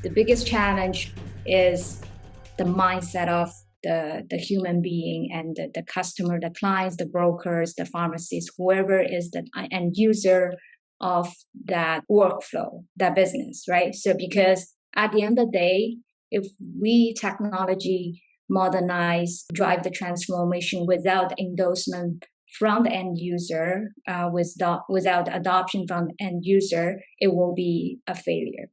The biggest challenge is the mindset of the human being and the customer, the clients, the brokers, the pharmacists, whoever is the end user of that workflow, that business, right? So because at the end of the day, if we technology modernize, drive the transformation without endorsement from the end user, without adoption from the end user, it will be a failure,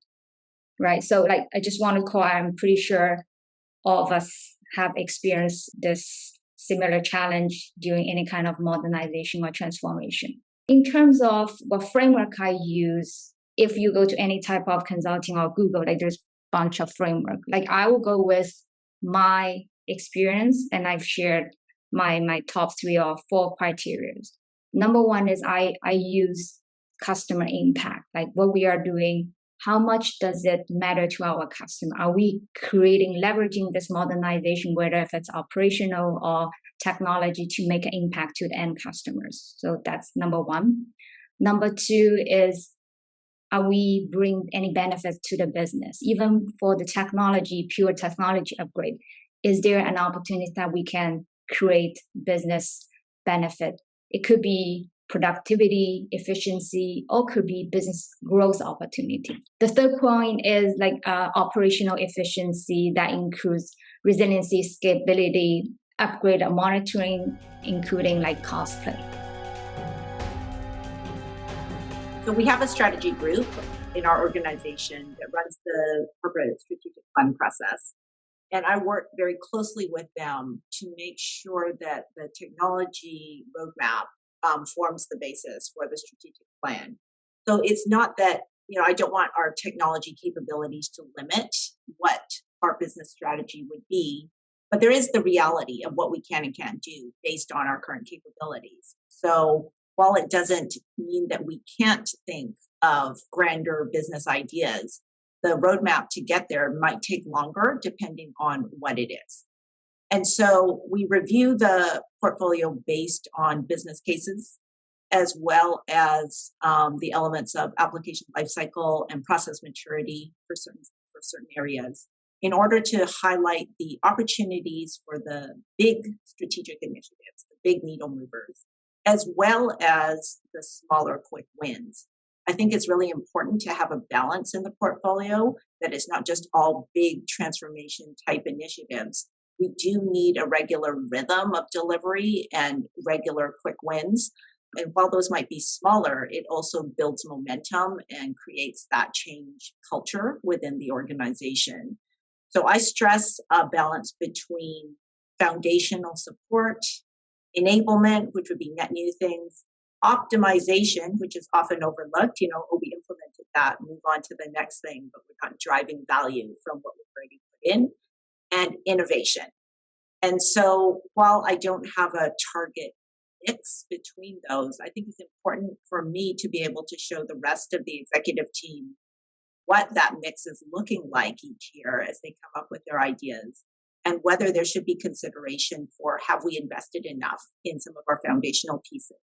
right? So like, I just want to call, I'm pretty sure all of us have experienced this similar challenge during any kind of modernization or transformation. In terms of what framework I use, if you go to any type of consulting or Google, like there's a bunch of framework. Like I will go with my experience, and I've shared my top 3 or 4 criteria. Number 1 is I use customer impact, like what we are doing. How much does it matter to our customer? Are we leveraging this modernization, whether if it's operational or technology, to make an impact to the end customers? So that's number 1. Number 2 is, are we bring any benefits to the business? Even for the technology, pure technology upgrade, is there an opportunity that we can create business benefit? It could be productivity, efficiency, or could be business growth opportunity. The third point is like operational efficiency that includes resiliency, scalability, upgrade and monitoring, including like cost play. So we have a strategy group in our organization that runs the corporate strategic plan process. And I work very closely with them to make sure that the technology roadmap forms the basis for the strategic plan. So it's not that, I don't want our technology capabilities to limit what our business strategy would be, but there is the reality of what we can and can't do based on our current capabilities. So while it doesn't mean that we can't think of grander business ideas, the roadmap to get there might take longer depending on what it is. And so we review the portfolio based on business cases, as well as the elements of application lifecycle and process maturity for certain areas, in order to highlight the opportunities for the big strategic initiatives, the big needle movers, as well as the smaller quick wins. I think it's really important to have a balance in the portfolio that is not just all big transformation type initiatives. We do need a regular rhythm of delivery and regular quick wins. And while those might be smaller, it also builds momentum and creates that change culture within the organization. So I stress a balance between foundational support, enablement, which would be net new things, optimization, which is often overlooked. We implemented that, move on to the next thing, but we're not driving value from what we've already put in, and innovation. And so while I don't have a target mix between those, I think it's important for me to be able to show the rest of the executive team what that mix is looking like each year as they come up with their ideas, and whether there should be consideration for, have we invested enough in some of our foundational pieces?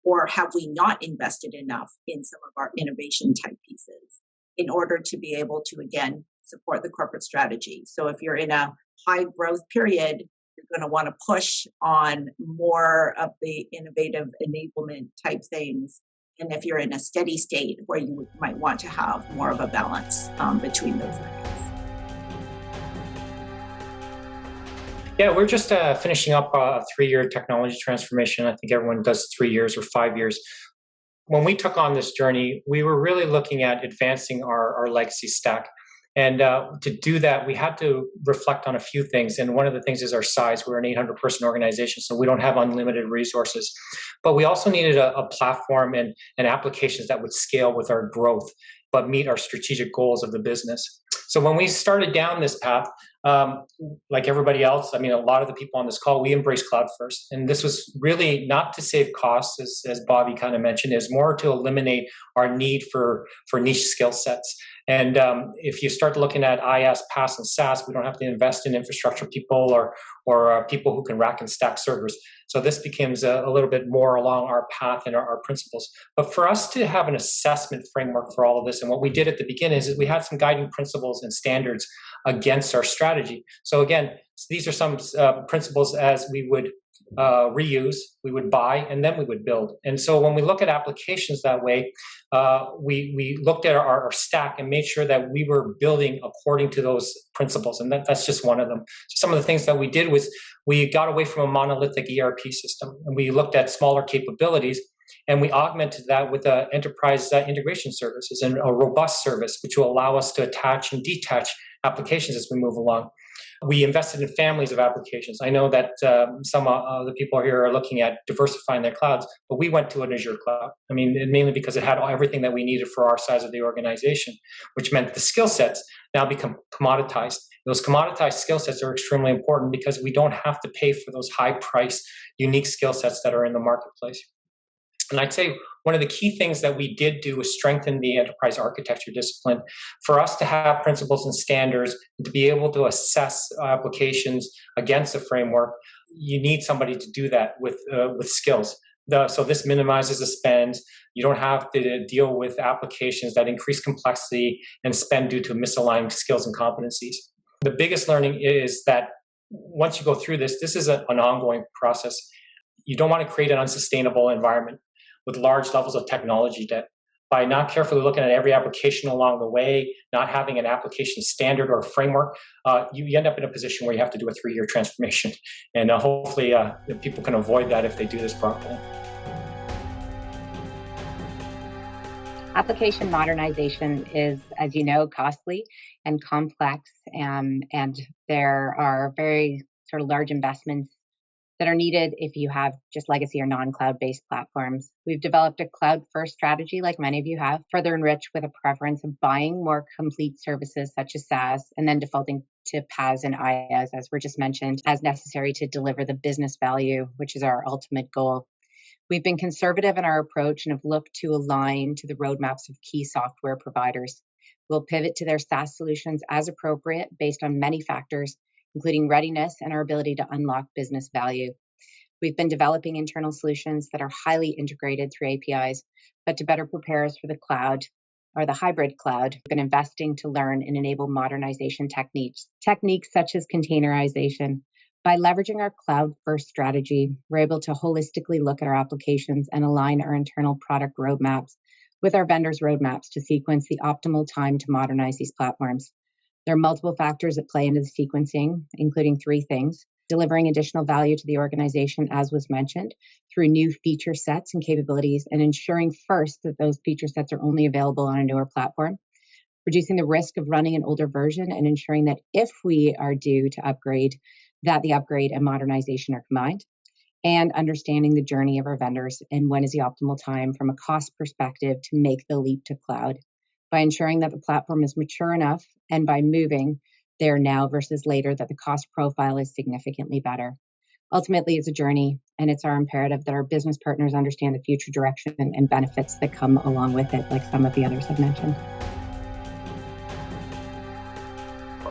Or have we not invested enough in some of our innovation type pieces in order to be able to, again, support the corporate strategy? So if you're in a high growth period, you're going to want to push on more of the innovative enablement type things. And if you're in a steady state, where you might want to have more of a balance between those areas. Yeah, we're just finishing up a 3-year technology transformation. I think everyone does 3 years or 5 years. When we took on this journey, we were really looking at advancing our legacy stack. And to do that, we had to reflect on a few things. And one of the things is our size. We're an 800-person organization, so we don't have unlimited resources. But we also needed a platform and applications that would scale with our growth, but meet our strategic goals of the business. So when we started down this path, like everybody else, a lot of the people on this call, we embraced cloud first. And this was really not to save costs, as Bobby kind of mentioned, is more to eliminate our need for niche skill sets. And if you start looking at IaaS, PaaS, and SaaS, we don't have to invest in infrastructure people or people who can rack and stack servers. So this becomes a little bit more along our path and our principles. But for us to have an assessment framework for all of this, and what we did at the beginning is we had some guiding principles and standards against our strategy. So again, these are some principles as we would reuse, we would buy, and then we would build. And so when we look at applications that way, we looked at our stack and made sure that we were building according to those principles. And that's just one of them. So some of the things that we did was we got away from a monolithic ERP system, and we looked at smaller capabilities, and we augmented that with enterprise integration services and a robust service, which will allow us to attach and detach applications as we move along. We invested in families of applications. I know that some of the people here are looking at diversifying their clouds, but we went to an Azure cloud. I mean, mainly because it had everything that we needed for our size of the organization, which meant the skill sets now become commoditized. Those commoditized skill sets are extremely important because we don't have to pay for those high-priced, unique skill sets that are in the marketplace. And I'd say one of the key things that we did do was strengthen the enterprise architecture discipline. For us to have principles and standards, and to be able to assess applications against a framework, you need somebody to do that with skills. So this minimizes the spend. You don't have to deal with applications that increase complexity and spend due to misaligned skills and competencies. The biggest learning is that once you go through this is an ongoing process. You don't want to create an unsustainable environment with large levels of technology debt. By not carefully looking at every application along the way, not having an application standard or framework, you end up in a position where you have to do a 3-year transformation. And hopefully people can avoid that if they do this properly. Application modernization is, as you know, costly and complex, and there are very sort of large investments that are needed if you have just legacy or non-cloud-based platforms. We've developed a cloud-first strategy, like many of you have, further enriched with a preference of buying more complete services such as SaaS, and then defaulting to PaaS and IaaS, as were just mentioned, as necessary to deliver the business value, which is our ultimate goal. We've been conservative in our approach and have looked to align to the roadmaps of key software providers. We'll pivot to their SaaS solutions as appropriate based on many factors, including readiness and our ability to unlock business value. We've been developing internal solutions that are highly integrated through APIs, but to better prepare us for the cloud or the hybrid cloud, we've been investing to learn and enable modernization techniques such as containerization. By leveraging our cloud-first strategy, we're able to holistically look at our applications and align our internal product roadmaps with our vendors' roadmaps to sequence the optimal time to modernize these platforms. There are multiple factors that play into the sequencing, including 3 things: delivering additional value to the organization, as was mentioned, through new feature sets and capabilities, and ensuring first that those feature sets are only available on a newer platform, reducing the risk of running an older version, and ensuring that if we are due to upgrade, that the upgrade and modernization are combined, and understanding the journey of our vendors and when is the optimal time from a cost perspective to make the leap to cloud, by ensuring that the platform is mature enough and by moving there now versus later that the cost profile is significantly better. Ultimately, it's a journey, and it's our imperative that our business partners understand the future direction and benefits that come along with it, like some of the others have mentioned.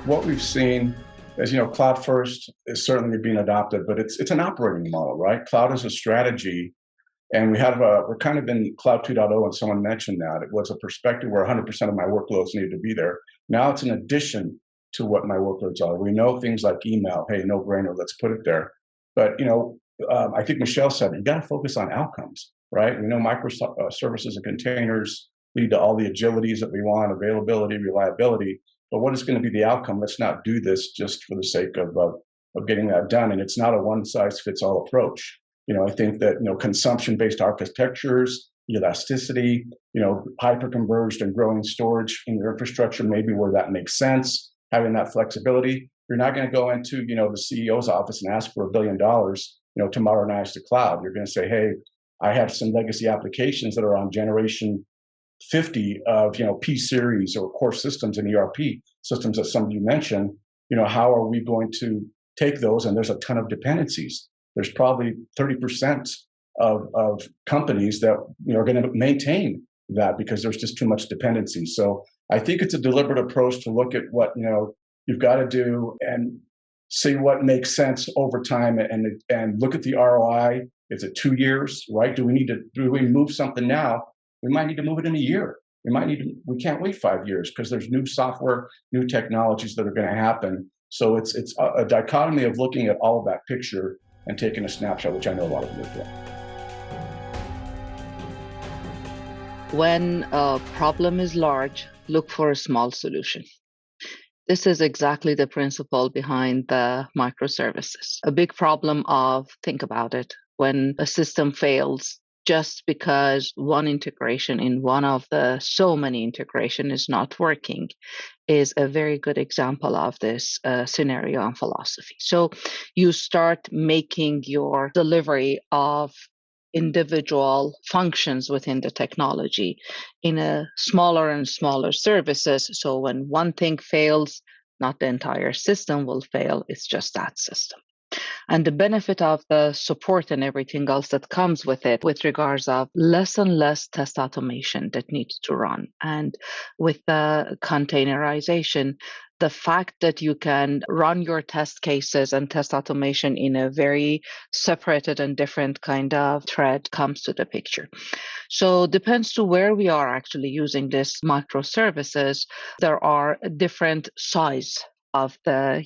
What we've seen is, cloud first is certainly being adopted, but it's an operating model, right? Cloud is a strategy. And we're kind of in Cloud 2.0, and someone mentioned that. It was a perspective where 100% of my workloads needed to be there. Now it's in addition to what my workloads are. We know things like email, hey, no brainer, let's put it there. But, I think Michelle said, you got to focus on outcomes, right? We know microservices and containers lead to all the agilities that we want, availability, reliability. But what is going to be the outcome? Let's not do this just for the sake of getting that done. And it's not a one-size-fits-all approach. I think that, consumption-based architectures, elasticity, hyper-converged and growing storage in your infrastructure, maybe where that makes sense, having that flexibility. You're not going to go into, the CEO's office and ask for $1 billion, to modernize the cloud. You're going to say, hey, I have some legacy applications that are on generation 50 of, P-series or core systems and ERP systems that some of you mentioned. How are we going to take those? And there's a ton of dependencies. There's probably 30% of companies that are going to maintain that because there's just too much dependency. So I think it's a deliberate approach to look at what you've got to do and see what makes sense over time, and look at the ROI. Is it 2 years, right? Do we move something now? We might need to move it in a year. We can't wait 5 years because there's new software, new technologies that are going to happen. So it's a dichotomy of looking at all of that picture and taking a snapshot, which I know a lot of you are doing. When a problem is large, look for a small solution. This is exactly the principle behind the microservices. A big problem think about it, when a system fails just because one integration in one of the so many integration is not working, is a very good example of this scenario and philosophy. So you start making your delivery of individual functions within the technology in a smaller and smaller services. So when one thing fails, not the entire system will fail, it's just that system. And the benefit of the support and everything else that comes with it, with regards of less and less test automation that needs to run. And with the containerization, the fact that you can run your test cases and test automation in a very separated and different kind of thread comes to the picture. So depends to where we are actually using this microservices. There are different size of the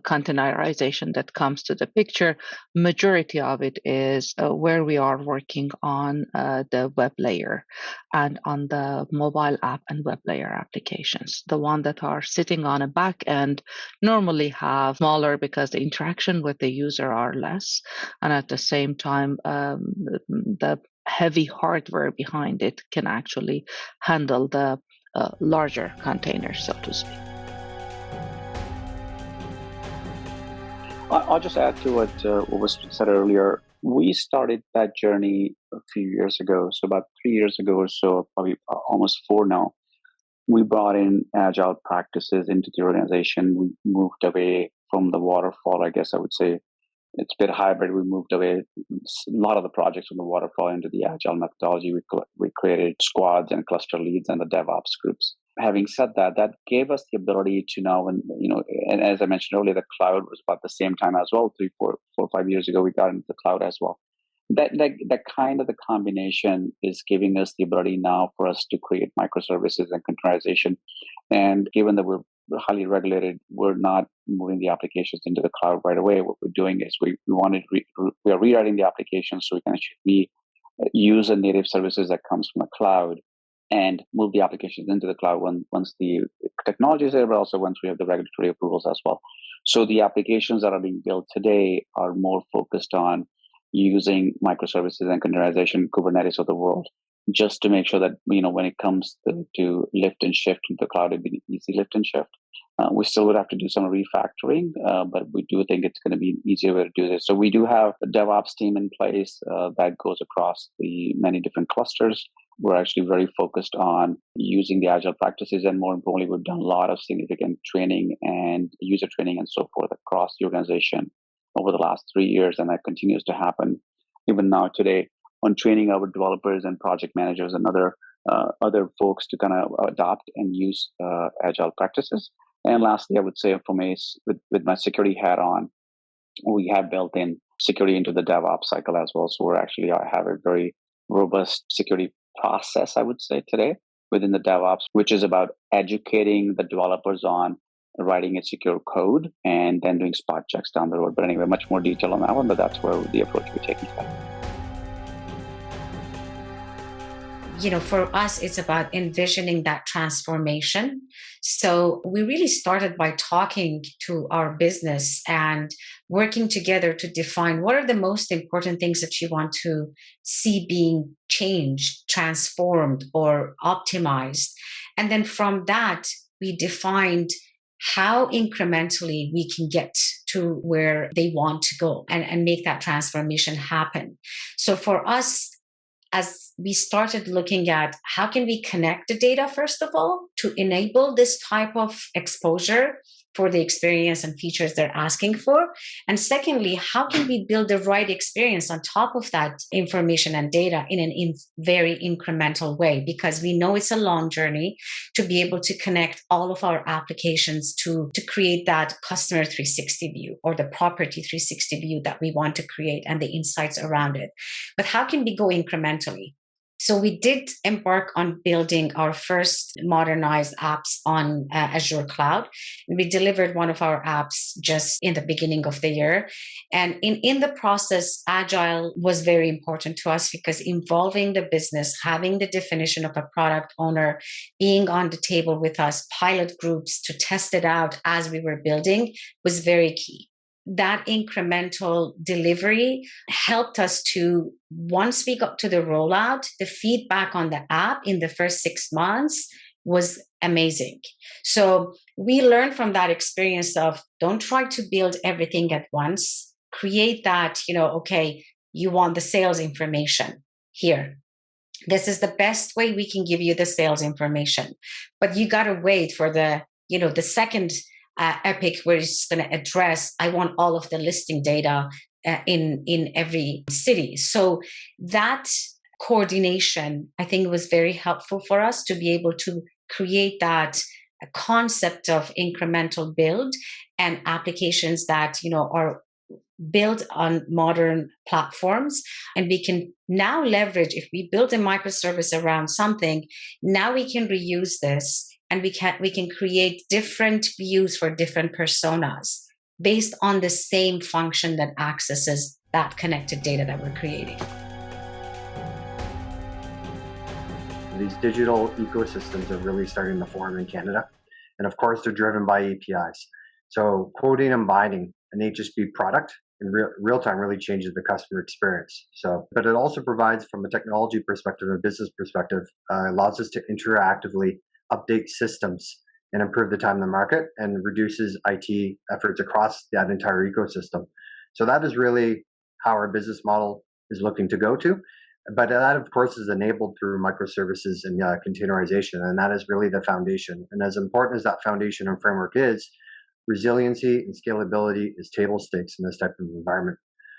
containerization that comes to the picture. Majority of it is where we are working on the web layer and on the mobile app and web layer applications. The one that are sitting on a back end normally have smaller because the interaction with the user are less, and at the same time the heavy hardware behind it can actually handle the larger containers, so to speak. I'll just add to what was said earlier. We started that journey a few years ago. So about 3 years ago or so, probably almost 4 now, we brought in agile practices into the organization. We moved away from the waterfall, I guess I would say. It's a bit hybrid. We moved away a lot of the projects from the waterfall into the agile methodology. We created squads and cluster leads and the DevOps groups. Having said that, that gave us the ability to know, and as I mentioned earlier, the cloud was about the same time as well. 3, 4, 5 years ago, we got into the cloud as well. That kind of the combination is giving us the ability now for us to create microservices and containerization. And given that we're highly regulated, we're not moving the applications into the cloud right away. What we're doing is we are rewriting the application so we can actually use the native services that comes from the cloud and move the applications into the cloud once the technology is there, but also once we have the regulatory approvals as well. So the applications that are being built today are more focused on using microservices and containerization, Kubernetes of the world, just to make sure that when it comes to lift and shift into the cloud, it'd be an easy lift and shift. We still would have to do some refactoring, but we do think it's going to be an easier way to do this. So we do have a DevOps team in place that goes across the many different clusters. We're actually very focused on using the agile practices, and more importantly, we've done a lot of significant training and user training and so forth across the organization over the last 3 years, and that continues to happen even now today on training our developers and project managers and other folks to kind of adopt and use agile practices. And lastly, I would say with my security hat on, we have built in security into the DevOps cycle as well. So I have a very robust security process, I would say, today within the DevOps, which is about educating the developers on writing a secure code and then doing spot checks down the road. But anyway, much more detail on that one, but that's where the approach we're taking today. For us, it's about envisioning that transformation. So we really started by talking to our business and working together to define what are the most important things that you want to see being changed, transformed, or optimized. And then from that, we defined how incrementally we can get to where they want to go and make that transformation happen. So for us, as we started looking at how can we connect the data, first of all, to enable this type of exposure for the experience and features they're asking for? And secondly, how can we build the right experience on top of that information and data in a very incremental way? Because we know it's a long journey to be able to connect all of our applications to create that customer 360 view or the property 360 view that we want to create and the insights around it. But how can we go incrementally? So we did embark on building our first modernized apps on Azure Cloud. And we delivered one of our apps just in the beginning of the year. And in the process, Agile was very important to us because involving the business, having the definition of a product owner, being on the table with us, pilot groups to test it out as we were building was very key. That incremental delivery helped us to, once we got to the rollout, the feedback on the app in the first 6 months was amazing. So we learned from that experience of don't try to build everything at once. Create that, okay, you want the sales information here. This is the best way we can give you the sales information. But you got to wait for the second epic where it's going to address, I want all of the listing data in every city. So that coordination, I think, was very helpful for us to be able to create that concept of incremental build and applications that, are built on modern platforms. And we can now leverage, if we build a microservice around something, now we can reuse this. And we can create different views for different personas based on the same function that accesses that connected data that we're creating. These digital ecosystems are really starting to form in Canada. And of course, they're driven by APIs. So quoting and binding an HSB product in real time really changes the customer experience. But it also provides, from a technology perspective, a business perspective, allows us to interactively update systems and improve the time to market and reduces IT efforts across that entire ecosystem. So that is really how our business model is looking to go to. But that, of course, is enabled through microservices and containerization, and that is really the foundation. And as important as that foundation and framework is, resiliency and scalability is table stakes in this type of environment.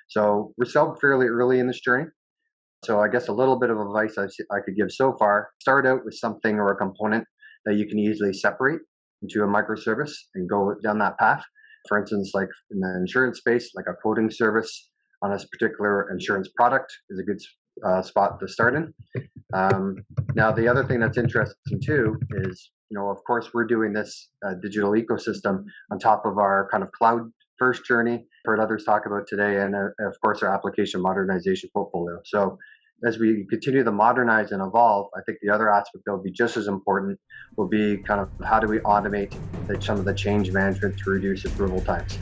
So we're still fairly early in this journey. So I guess a little bit of advice I could give so far: start out with something or a component that you can easily separate into a microservice and go down that path. For instance, like in the insurance space, like a quoting service on a particular insurance product is a good spot to start in. Now, the other thing that's interesting too is, of course, we're doing this digital ecosystem on top of our kind of cloud first journey, heard others talk about today, and of course, our application modernization portfolio. So as we continue to modernize and evolve, I think the other aspect that will be just as important will be kind of how do we automate some of the change management to reduce approval times.